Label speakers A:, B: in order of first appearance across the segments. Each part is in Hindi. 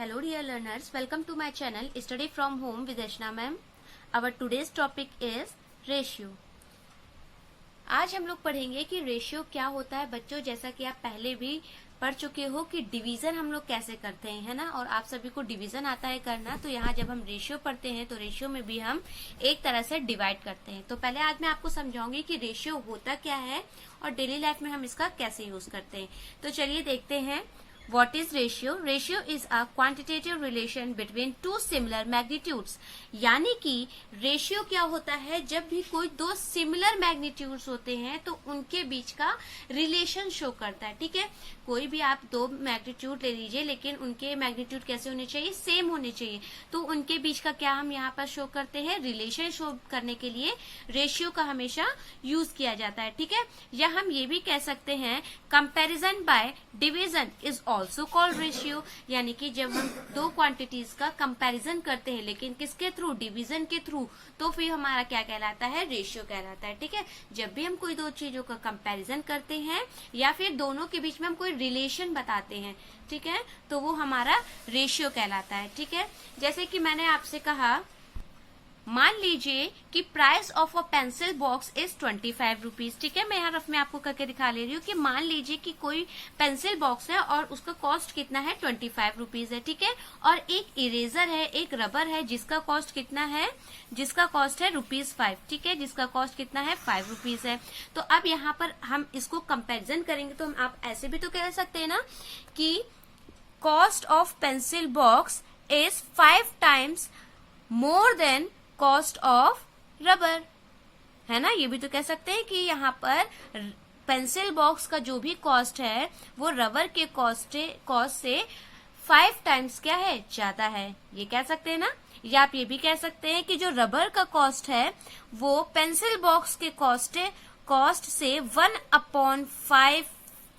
A: Hello dear learners, welcome to my channel Study from Home with Ashna ma'am. Our today's topic is ratio. आज हम लोग पढ़ेंगे कि रेशियो क्या होता है बच्चों। जैसा कि आप पहले भी पढ़ चुके हो कि डिवीजन हम लोग कैसे करते हैं, है ना, और आप सभी को डिवीजन आता है करना। तो यहाँ जब हम रेशियो पढ़ते हैं तो रेशियो में भी हम एक तरह से डिवाइड करते हैं। तो पहले आज मैं आपको समझाऊंगी कि रेशियो होता क्या है और डेली लाइफ में हम इसका कैसे यूज करते हैं। तो चलिए देखते हैं। What is ratio? Ratio is a quantitative relation between two similar magnitudes. यानी कि रेशियो क्या होता है, जब भी कोई दो सिमिलर मैग्नीट्यूड्स होते हैं तो उनके बीच का रिलेशन शो करता है। ठीक है, कोई भी आप दो मैग्नीट्यूड ले लीजिए लेकिन उनके मैग्नीट्यूड कैसे होने चाहिए, सेम होने चाहिए। तो उनके बीच का क्या हम यहाँ पर शो करते हैं, रिलेशन शो करने के लिए रेशियो का हमेशा यूज किया जाता है। ठीक है, या हम ये भी कह सकते हैं comparison by division is also called ratio. यानी कि जब हम दो क्वांटिटीज का कंपैरिजन करते हैं लेकिन किसके थ्रू, डिवीजन के थ्रू, तो फिर हमारा क्या कहलाता है, रेशियो कहलाता है। ठीक है, जब भी हम कोई दो चीजों का कंपैरिजन करते हैं या फिर दोनों के बीच में हम कोई रिलेशन बताते हैं, ठीक है, तो वो हमारा रेशियो कहलाता है। ठीक है, जैसे कि मैंने आपसे कहा, मान लीजिए कि price of a pencil box is 25 rupees. ठीक है, मैं यहाँ रफ में आपको करके दिखा ले रही हूँ कि मान लीजिए कि कोई पेंसिल बॉक्स है और उसका कॉस्ट कितना है, 25 रुपीज है। ठीक है, और एक इरेजर है, एक रबर है जिसका कॉस्ट कितना है, जिसका कॉस्ट है ₹5। ठीक है, जिसका कॉस्ट कितना है, 5 रुपीज है। तो अब यहाँ पर हम इसको कंपेरिजन करेंगे तो हम आप ऐसे भी तो कह सकते हैं ना कि cost of pencil box is 5 times more than cost of rubber, है ना। ये भी तो कह सकते हैं कि यहाँ पर पेंसिल बॉक्स का जो भी कॉस्ट है वो रबर के कॉस्ट से 5 टाइम्स क्या है, ज्यादा है, ये कह सकते हैं ना। या आप ये भी कह सकते हैं कि जो रबर का कॉस्ट है वो पेंसिल बॉक्स के कॉस्ट से 1/5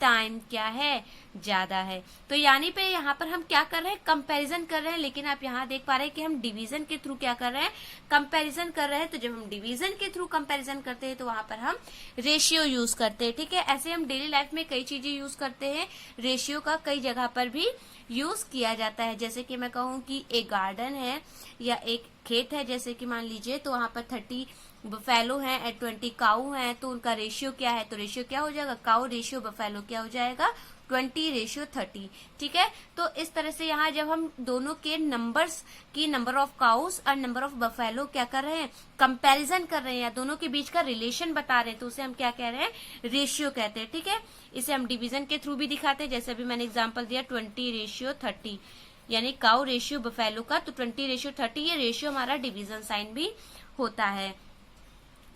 A: टाइम क्या है, ज्यादा है। तो यानी पे यहाँ पर हम क्या कर रहे हैं, कंपैरिजन कर रहे हैं। लेकिन आप यहाँ देख पा रहे हैं कि हम डिवीजन के थ्रू क्या कर रहे हैं, कंपैरिजन कर रहे हैं। तो जब हम डिवीजन के थ्रू कंपैरिजन करते हैं तो वहां पर हम रेशियो यूज करते हैं। ठीक है, ऐसे हम डेली लाइफ में कई चीजें यूज करते हैं, रेशियो का कई जगह पर भी यूज किया जाता है। जैसे कि मैं कहूँ कि एक गार्डन है या एक खेत है, जैसे कि मान लीजिए, तो वहां पर 30 बफेलो है एंड 20 काऊ है, तो उनका रेशियो क्या है, तो रेशियो क्या हो जाएगा, काऊ रेशियो बफेलो क्या हो जाएगा, 20:30। ठीक है, तो इस तरह से यहाँ जब हम दोनों के नंबर्स की, नंबर ऑफ काउस और नंबर ऑफ बफेलो क्या कर रहे हैं, कंपैरिजन कर रहे हैं या दोनों के बीच का रिलेशन बता रहे हैं, तो उसे हम क्या कह रहे हैं, रेशियो कहते हैं। ठीक है, इसे हम डिवीजन के थ्रू भी दिखाते हैं। जैसे अभी मैंने एग्जाम्पल दिया 20:30, यानी काउ रेशियो बफेलो का, तो 20:30 ये रेशियो हमारा डिवीजन साइन भी होता है।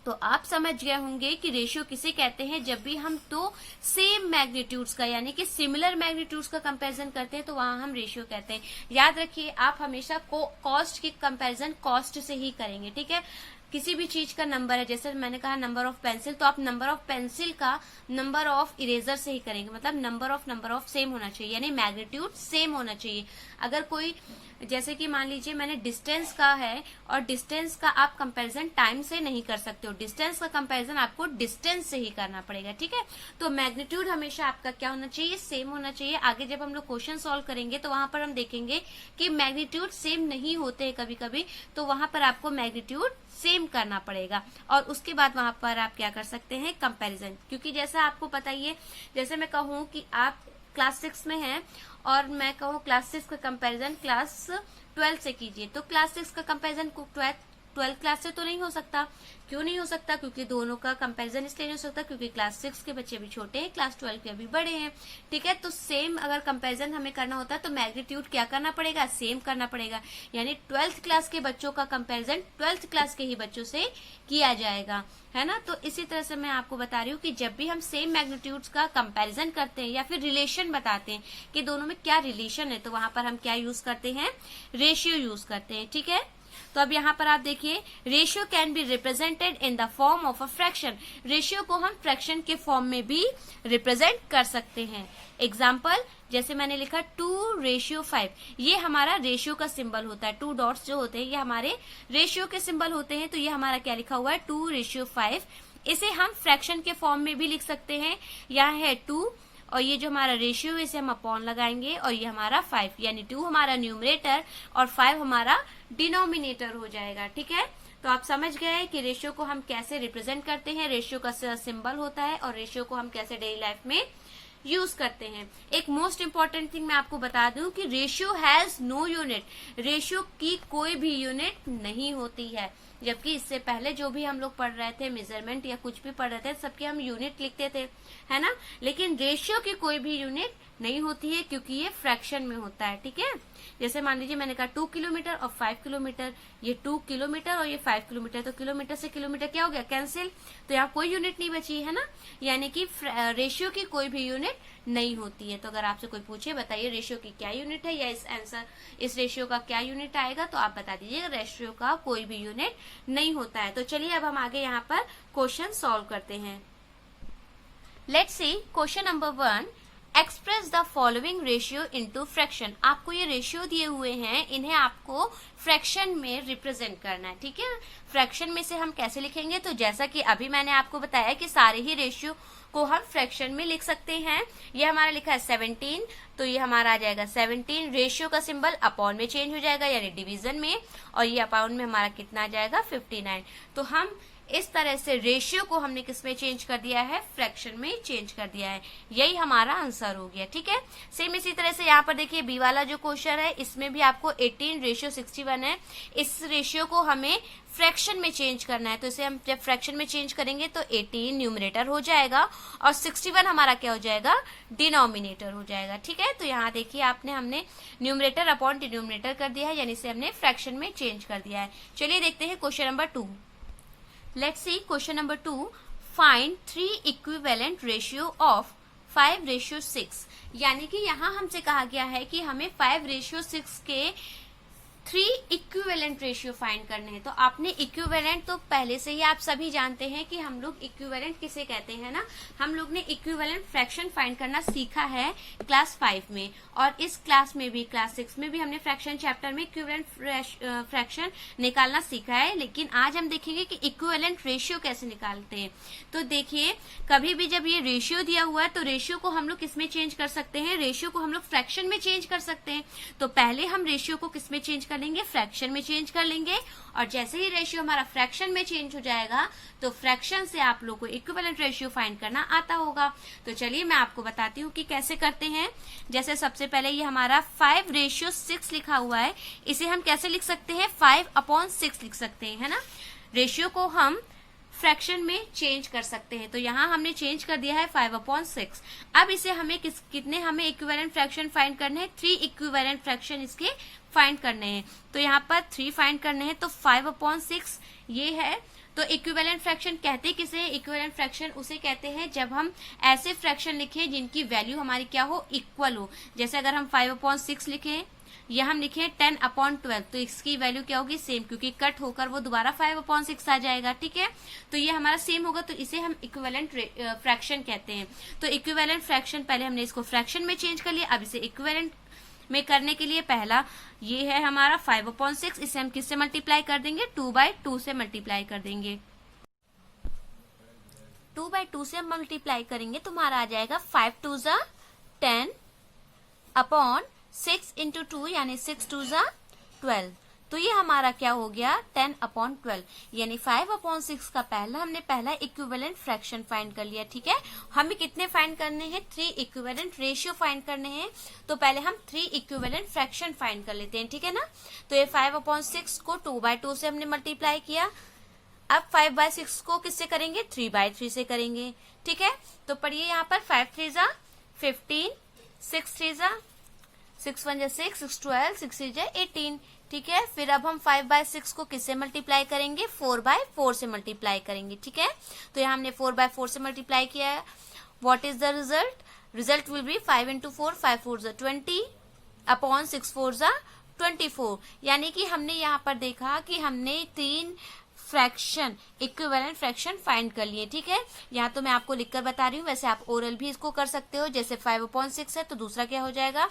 A: तो आप समझ गए होंगे कि रेशियो किसे कहते हैं, जब भी हम दो सेम मैग्नीट्यूड्स का यानी कि सिमिलर मैग्नीट्यूड्स का कंपैरिजन करते हैं तो वहां हम रेशियो कहते हैं। याद रखिए, आप हमेशा कॉस्ट की कंपैरिजन कॉस्ट से ही करेंगे। ठीक है, किसी भी चीज का नंबर है, जैसे मैंने कहा नंबर ऑफ पेंसिल, तो आप नंबर ऑफ पेंसिल का नंबर ऑफ इरेजर से ही करेंगे। मतलब नंबर ऑफ सेम होना चाहिए, यानी मैग्नीट्यूड सेम होना चाहिए। अगर कोई, जैसे कि मान लीजिए मैंने डिस्टेंस का है और डिस्टेंस का आप कंपैरिजन टाइम से नहीं कर सकते हो, डिस्टेंस का कंपैरिजन आपको डिस्टेंस से ही करना पड़ेगा। ठीक है, तो मैग्नीट्यूड हमेशा आपका क्या होना चाहिए, सेम होना चाहिए। आगे जब हम लोग क्वेश्चन सॉल्व करेंगे तो वहां पर हम देखेंगे कि मैग्नीट्यूड सेम नहीं होते कभी कभी, तो वहां पर आपको मैग्नीट्यूड सेम करना पड़ेगा और उसके बाद वहां पर आप क्या कर सकते हैं, कंपैरिजन। क्योंकि जैसा आपको पता ही है, जैसे मैं कहूँ कि आप क्लास 6 में हैं और मैं कहूँ क्लास 6 का कंपैरिजन क्लास 12 से कीजिए, तो क्लास 6 का कंपैरिजन 12th क्लास से तो नहीं हो सकता। क्यों नहीं हो सकता, क्योंकि दोनों का कंपैरिजन इसलिए नहीं हो सकता क्योंकि क्लास 6 के बच्चे भी छोटे हैं, क्लास 12 के अभी बड़े हैं। ठीक है, तो सेम अगर कंपैरिजन हमें करना होता है तो मैग्नीट्यूड क्या करना पड़ेगा, सेम करना पड़ेगा। यानी 12th क्लास के बच्चों का कंपैरिजन 12th क्लास के ही बच्चों से किया जाएगा, है ना। तो इसी तरह से मैं आपको बता रही हूँ कि जब भी हम सेम मैग्नीट्यूड्स का कंपैरिजन करते हैं या फिर रिलेशन बताते हैं कि दोनों में क्या रिलेशन है, तो वहां पर हम क्या यूज करते हैं, रेशियो यूज करते हैं। ठीक है, तो अब यहाँ पर आप देखिए, ratio can be represented in the form of a fraction. Ratio को हम फ्रैक्शन के फॉर्म में भी रिप्रेजेंट कर सकते हैं। एग्जाम्पल, जैसे मैंने लिखा 2:5, ये हमारा रेशियो का सिंबल होता है। 2 डॉट्स जो होते हैं ये हमारे रेशियो के सिंबल होते हैं। तो ये हमारा क्या लिखा हुआ है, 2:5। इसे हम फ्रैक्शन के फॉर्म में भी लिख सकते हैं। यहाँ है 2 और ये जो हमारा रेशियो इसे हम अपॉन लगाएंगे और ये हमारा 5, यानी 2 हमारा न्यूमरेटर और 5 हमारा डिनोमिनेटर हो जाएगा। ठीक है, तो आप समझ गए कि रेशियो को हम कैसे रिप्रेजेंट करते हैं, रेशियो का सिंबल होता है और रेशियो को हम कैसे डेली लाइफ में यूज करते हैं। एक मोस्ट इंपॉर्टेंट थिंग मैं आपको बता दूं कि ratio has no unit, ratio की कोई भी यूनिट नहीं होती है। जबकि इससे पहले जो भी हम लोग पढ़ रहे थे मेजरमेंट या कुछ भी पढ़ रहे थे, सबके हम यूनिट लिखते थे, है ना। लेकिन रेशियो की कोई भी यूनिट नहीं होती है क्योंकि ये फ्रैक्शन में होता है। ठीक है, जैसे मान लीजिए मैंने कहा 2 किलोमीटर और 5 किलोमीटर, ये 2 किलोमीटर और ये 5 किलोमीटर, तो किलोमीटर से किलोमीटर क्या हो गया, कैंसिल, तो यहाँ कोई यूनिट नहीं बची है ना। यानी कि रेशियो की कोई भी यूनिट नहीं होती है। तो अगर आपसे कोई पूछे बताइए रेशियो की क्या यूनिट है या इस रेशियो का क्या यूनिट आएगा, तो आप बता दीजिए रेशियो का कोई भी यूनिट नहीं होता है। तो चलिए अब हम आगे यहाँ पर क्वेश्चन सॉल्व करते हैं। Let's see question number 1, express the following ratio into fraction. आपको ये रेशियो दिए हुए हैं, इन्हें आपको फ्रैक्शन में रिप्रेजेंट करना है। ठीक है, फ्रैक्शन में से हम कैसे लिखेंगे, तो जैसा कि अभी मैंने आपको बताया कि सारे ही रेशियो को हम फ्रैक्शन में लिख सकते हैं। ये हमारा लिखा है 17, तो ये हमारा आ जाएगा 17। रेशियो का सिंबल अपॉन में चेंज हो जाएगा यानी डिवीजन में, और ये अपॉन में हमारा कितना आ जाएगा 59। तो हम इस तरह से रेशियो को हमने किसमें चेंज कर दिया है, फ्रैक्शन में चेंज कर दिया है। यही हमारा आंसर हो गया। ठीक है, सेम इसी तरह से यहाँ पर देखिए बी वाला जो क्वेश्चन है, इसमें भी आपको 18 रेशियो 61 है। इस रेशियो को हमें फ्रैक्शन में चेंज करना है, तो इसे हम जब फ्रैक्शन में चेंज करेंगे तो 18 न्यूमरेटर हो जाएगा और 61 हमारा क्या हो जाएगा, डिनोमिनेटर हो जाएगा। ठीक है, तो यहाँ देखिए हमने न्यूमरेटर अपॉन डिनोमिनेटर कर दिया है, यानी इसे हमने फ्रैक्शन में चेंज कर दिया है। चलिए देखते हैं question number 2। Let's see question number 2. Find 3 equivalent ratio of 5:6। यानी कि यहाँ हमसे कहा गया है कि हमें 5:6 के 3 इक्विवेलेंट रेशियो फाइंड करने हैं। तो आपने इक्विवेलेंट तो पहले से ही आप सभी जानते हैं कि हम लोग इक्विवेलेंट किसे कहते हैं ना। हम लोग ने इक्विवेलेंट फ्रैक्शन फाइंड करना सीखा है क्लास 5 में, और इस क्लास में भी क्लास 6 में भी हमने फ्रैक्शन चैप्टर में इक्विवेलेंट फ्रैक्शन निकालना सीखा है। लेकिन आज हम देखेंगे कि इक्विवेलेंट रेशियो कैसे निकालते हैं। तो देखिए कभी भी जब ये रेशियो दिया हुआ है तो रेशियो को हम लोग किसमें चेंज कर सकते हैं, रेशियो को हम लोग फ्रैक्शन में चेंज कर सकते हैं। तो पहले हम रेशियो को किसमें चेंज कर लेंगे, फ्रैक्शन में चेंज कर लेंगे, और जैसे ही रेशियो हमारा फ्रैक्शन में चेंज हो जाएगा तो फ्रैक्शन से आप लोग को इक्विवेलेंट रेशियो फाइंड करना आता होगा। तो चलिए मैं आपको बताती हूँ कि कैसे करते हैं। जैसे सबसे पहले ये हमारा 5:6 लिखा हुआ है, इसे हम कैसे लिख सकते हैं, 5/6 लिख सकते हैं, है ना। रेशियो को हम फ्रैक्शन में चेंज कर सकते हैं, तो यहाँ हमने चेंज कर दिया है 5/6। अब इसे हमें कितने हमें इक्विवेलेंट फ्रैक्शन फाइंड करने हैं, 3 इक्विवेलेंट फ्रैक्शन इसके फाइंड करने हैं। तो यहाँ पर 3 फाइंड करने हैं, तो 5/6 ये है। तो इक्विवेलेंट फ्रैक्शन कहते किसे हैं, इक्विवेलेंट फ्रैक्शन उसे कहते हैं जब हम ऐसे फ्रैक्शन लिखें जिनकी वैल्यू हमारी क्या हो, इक्वल हो। जैसे अगर हम 5/6 लिखें या हम लिखे 10/12, तो इसकी वैल्यू क्या होगी, सेम, क्योंकि कट होकर वो दोबारा 5/6 आ जाएगा। ठीक है, तो ये हमारा सेम होगा, तो इसे हम इक्विवेलेंट फ्रैक्शन कहते हैं। तो इक्विवेलेंट फ्रैक्शन, पहले हमने इसको फ्रैक्शन में चेंज कर लिया, अब इसे इक्विवेलेंट में करने के लिए पहला ये है हमारा 5/6, इसे हम किससे मल्टीप्लाई कर देंगे, 2/2 से मल्टीप्लाई कर देंगे। 2/2 से हम मल्टीप्लाई करेंगे तो हमारा आ जाएगा 5×2 = 10 अपॉन 6 × 2 यानी 6×2 = 12। तो ये हमारा क्या हो गया, 10/12, यानी 5/6 का हमने इक्विवेलेंट फ्रैक्शन फाइंड कर लिया। ठीक है, हमें कितने फाइंड करने हैं, 3 इक्विवेलेंट रेशियो फाइंड करने हैं। तो पहले हम 3 इक्विवेलेंट फ्रैक्शन फाइंड कर लेते हैं। ठीक है ना, तो ये 5/6 को 2/2 से हमने मल्टीप्लाई किया। अब 5/6 को किससे करेंगे, 3/3 से करेंगे। ठीक है, तो पढ़िए यहाँ पर 5×3 = 15, 6×3 = 6×1 = 6, 6×12, 6×3 = 18। ठीक है, फिर अब हम 5/6 को किससे मल्टीप्लाई करेंगे, 4/4 से मल्टीप्लाई करेंगे। ठीक है, तो यहाँ हमने 4/4 से मल्टीप्लाई किया है। What is the result, result will be 5 × 4, 5×4 = 20 upon 6×4 = 24। यानी कि हमने यहाँ पर देखा कि हमने 3 फ्रैक्शन, इक्विवेलेंट फ्रैक्शन फाइंड कर लिए। ठीक है, यहाँ तो मैं आपको लिखकर बता रही हूँ, वैसे आप ओरल भी इसको कर सकते हो। जैसे 5/6 है तो दूसरा क्या हो जाएगा,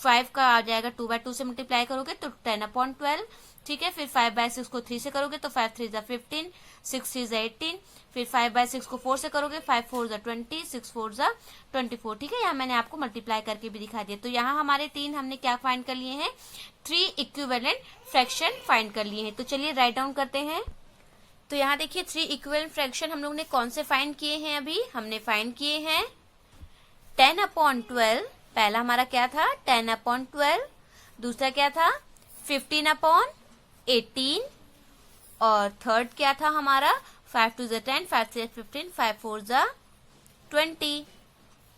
A: 5 का आ जाएगा 2/2 से मल्टीप्लाई करोगे तो 10/12। ठीक है, फिर 5/6 को 3 से करोगे तो 5 3 15, 6 3 18, फिर 5/6 को 4 से करोगे 5 4 20, 6 4 24। ठीक है, यहाँ मैंने आपको मल्टीप्लाई करके भी दिखा दिया। तो यहाँ हमारे 3 हमने क्या फाइंड कर लिए हैं, 3 इक्विवेलेंट फ्रैक्शन फाइंड कर लिए हैं। तो चलिए राइट डाउन करते हैं। तो यहाँ देखिए 3 इक्विवेलेंट फ्रैक्शन हम लोग ने कौन से फाइंड किए हैं, अभी हमने फाइंड किए हैं 10/12, पहला हमारा क्या था 10/12, दूसरा क्या था 15/18, और थर्ड क्या था हमारा 5 2 10, 5 3 15, 5 4 20,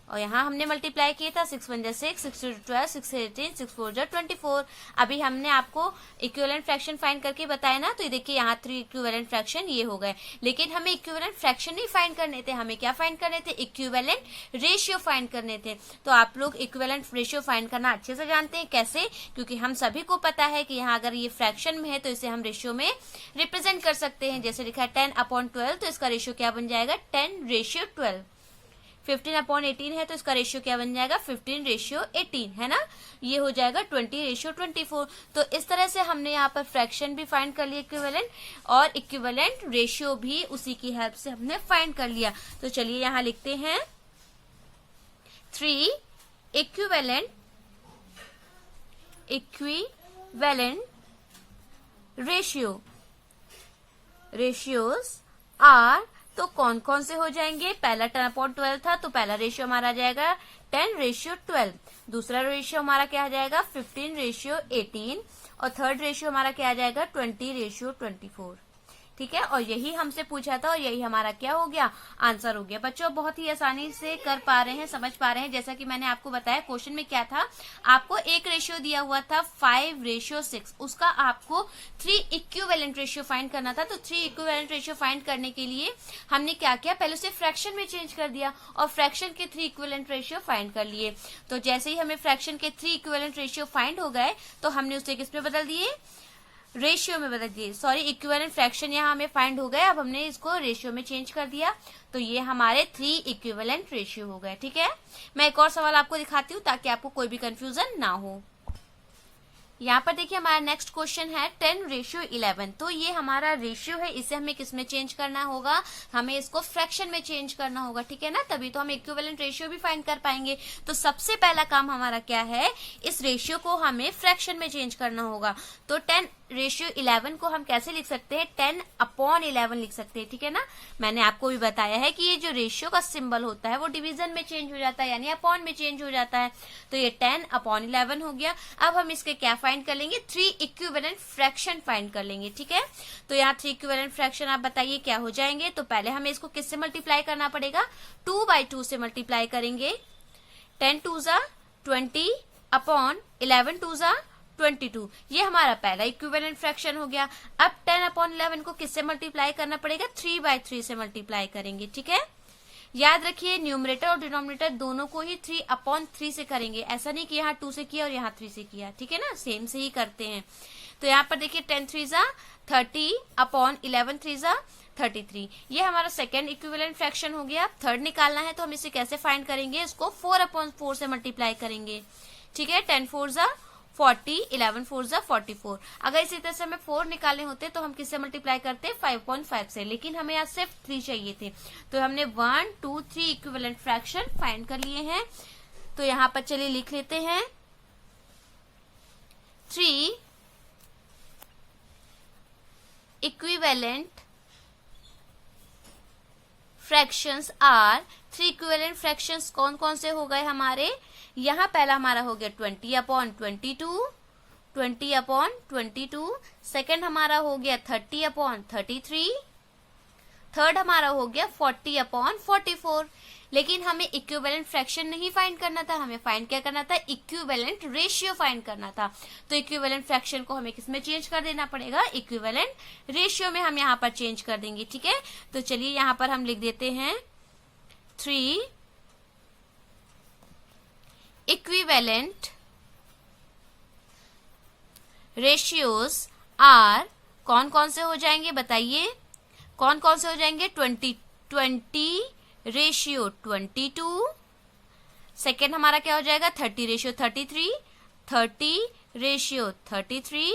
A: और यहाँ हमने मल्टीप्लाई किया था 6 1 6, 6 2 12, 6 18, 6 4 24। अभी हमने आपको इक्विवेलेंट फ्रैक्शन फाइंड करके बताया ना, तो ये देखिए यहाँ 3 इक्विवेलेंट फ्रैक्शन ये हो गए। लेकिन हमें इक्विवेलेंट फ्रैक्शन नहीं फाइंड करने थे, हमें क्या फाइंड करने थे, इक्विवेलेंट रेशियो फाइंड करने थे। तो आप लोग इक्विवेलेंट रेशियो फाइंड करना अच्छे से जानते हैं, कैसे, क्योंकि हम सभी को पता है कि यहाँ अगर ये फ्रैक्शन में है तो इसे हम रेशियो में रिप्रेजेंट कर सकते हैं। जैसे लिखा है 10/12, तो इसका रेशियो क्या बन जाएगा 10/12। 15/18 है तो इसका रेशियो क्या बन जाएगा 15/18, है ना, ये हो जाएगा 20/24। तो इस तरह से हमने यहाँ पर फ्रैक्शन भी फाइंड कर लिया इक्विवेलेंट, और इक्विवेलेंट रेशियो भी उसी की हेल्प से हमने फाइंड कर लिया। तो चलिए यहाँ लिखते हैं 3 इक्विवेलेंट रेशियोज आर, तो कौन कौन से हो जाएंगे, पहला 10/12 था तो पहला रेशियो हमारा आ जाएगा 10/12, दूसरा रेशियो हमारा क्या आ जाएगा 15/18, और थर्ड रेशियो हमारा क्या आ जाएगा 20/24। ठीक है, और यही हमसे पूछा था और यही हमारा क्या हो गया, आंसर हो गया। बच्चों बहुत ही आसानी से कर पा रहे हैं, समझ पा रहे हैं। जैसा कि मैंने आपको बताया क्वेश्चन में क्या था, आपको एक रेशियो दिया हुआ था 5/6, उसका आपको 3 इक्विवेलेंट रेशियो फाइंड करना था। तो 3 इक्विवेलेंट रेशियो फाइंड करने के लिए हमने क्या किया, पहले उसे फ्रैक्शन में चेंज कर दिया और फ्रैक्शन के 3 इक्विवेलेंट रेशियो फाइंड कर लिए। तो जैसे ही हमें फ्रैक्शन के 3 इक्विवेलेंट रेशियो फाइंड हो गए तो हमने उसे किस में बदल दिए, रेशियो में बदल दिए, सॉरी इक्विवेलेंट फ्रैक्शन यहाँ हमें फाइंड हो गया, अब हमने इसको रेशियो में चेंज कर दिया। तो ये हमारे 3 इक्विवेलेंट रेशियो हो गए। ठीक है, मैं एक और सवाल आपको दिखाती हूँ ताकि आपको कोई भी कंफ्यूजन ना हो। यहाँ पर देखिए हमारा नेक्स्ट क्वेश्चन है 10/11, तो ये हमारा रेशियो है, इसे हमें किस में चेंज करना होगा, हमें इसको फ्रैक्शन में चेंज करना होगा। ठीक है ना, तभी तो हम इक्विवेलेंट रेशियो भी फाइंड कर पाएंगे। तो सबसे पहला काम हमारा क्या है, इस रेशियो को हमें फ्रैक्शन में चेंज करना होगा। तो 10/11 को हम कैसे लिख सकते हैं, 10/11 लिख सकते हैं। ठीक है ना, मैंने आपको भी बताया है कि ये जो रेशियो का सिंबल होता है वो डिवीजन में चेंज हो जाता है, यानी अपॉन में चेंज हो जाता है। तो ये 10/11 हो गया। अब हम इसके क्या फाइंड कर लेंगे, 3 इक्विवेलेंट फ्रैक्शन फाइंड कर लेंगे। ठीक है, तो यहाँ 3 इक्विवेलेंट फ्रैक्शन आप बताइए क्या हो जाएंगे। तो पहले हमें इसको किससे मल्टीप्लाई करना पड़ेगा, 2/2 से मल्टीप्लाई करेंगे। 10 2 20 अपॉन 11 2 22, ये हमारा पहला इक्विवेलेंट फ्रैक्शन हो गया। अब 10/11 को किससे मल्टीप्लाई करना पड़ेगा, 3/3 से मल्टीप्लाई करेंगे। ठीक है, याद रखिए न्यूमरेटर और डिनोमिनेटर दोनों को ही 3/3 से करेंगे, ऐसा नहीं कि यहाँ 2 से किया और यहाँ 3 से किया। ठीक है ना, सेम से ही करते हैं। तो यहाँ पर देखिए 10 3 30 अपॉन 11 3 33, ये हमारा सेकेंड इक्विवेलेंट फ्रैक्शन हो गया। थर्ड निकालना है तो हम इसे कैसे फाइंड करेंगे, इसको 4/4 से मल्टीप्लाई करेंगे। ठीक है, 10 4 40, 11 4 44। अगर इसी तरह से हमें 4 निकालने होते तो हम किससे मल्टीप्लाई करते 5/5 से, लेकिन हमें यहाँ सिर्फ 3 चाहिए थे। तो हमने 1 2 3 इक्विवेलेंट फ्रैक्शन फाइंड कर लिए हैं। तो यहाँ पर चलिए लिख लेते हैं 3 equivalent fractions are. 3 equivalent fractions कौन कौन से हो गए हमारे, यहाँ पहला हमारा हो गया 20/22, 20/22। सेकंड हमारा हो गया 30/33, थर्ड हमारा हो गया 40/44। लेकिन हमें इक्विवेलेंट फ्रैक्शन नहीं फाइंड करना था, हमें फाइंड क्या करना था, इक्विवेलेंट रेशियो फाइंड करना था। तो इक्विवेलेंट फ्रैक्शन को हमें किसमें चेंज कर देना पड़ेगा, इक्विवेलेंट रेशियो में हम यहाँ पर चेंज कर देंगे। ठीक है, तो चलिए यहाँ पर हम लिख देते हैं 3 इक्विवेलेंट ratios are कौन कौन से हो जाएंगे बताइए, कौन कौन से हो जाएंगे? 20 रेशियो 22। सेकेंड हमारा क्या हो जाएगा? 30 रेशियो 33, 30 रेशियो 33।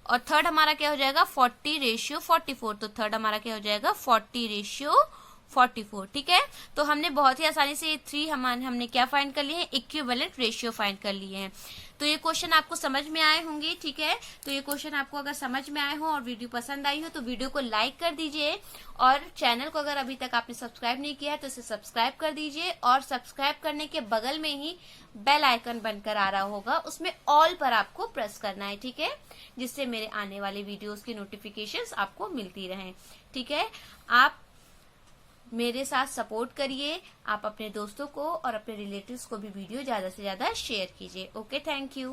A: और थर्ड हमारा क्या हो जाएगा? 40 रेशियो 44। तो थर्ड हमारा क्या हो जाएगा? 40 रेशियो 44। ठीक है, तो हमने बहुत ही आसानी से ये 3 हमने क्या फाइंड कर लिए हैं? इक्विवेलेंट रेशियो फाइंड कर लिए हैं। तो ये क्वेश्चन आपको समझ में आए होंगे। ठीक है, तो ये क्वेश्चन आपको अगर समझ में आए हो और वीडियो पसंद आई हो तो वीडियो को लाइक कर दीजिए, और चैनल को अगर अभी तक आपने सब्सक्राइब नहीं किया है तो इसे सब्सक्राइब कर दीजिए, और सब्सक्राइब करने के बगल में ही बेल आइकन बनकर आ रहा होगा, उसमें ऑल पर आपको प्रेस करना है। ठीक है, जिससे मेरे आने वाले वीडियोस की नोटिफिकेशंस आपको मिलती रहें। ठीक है, आप मेरे साथ सपोर्ट करिए, आप अपने दोस्तों को और अपने रिलेटिव्स को भी वीडियो ज्यादा से ज्यादा शेयर कीजिए। Okay, thank you.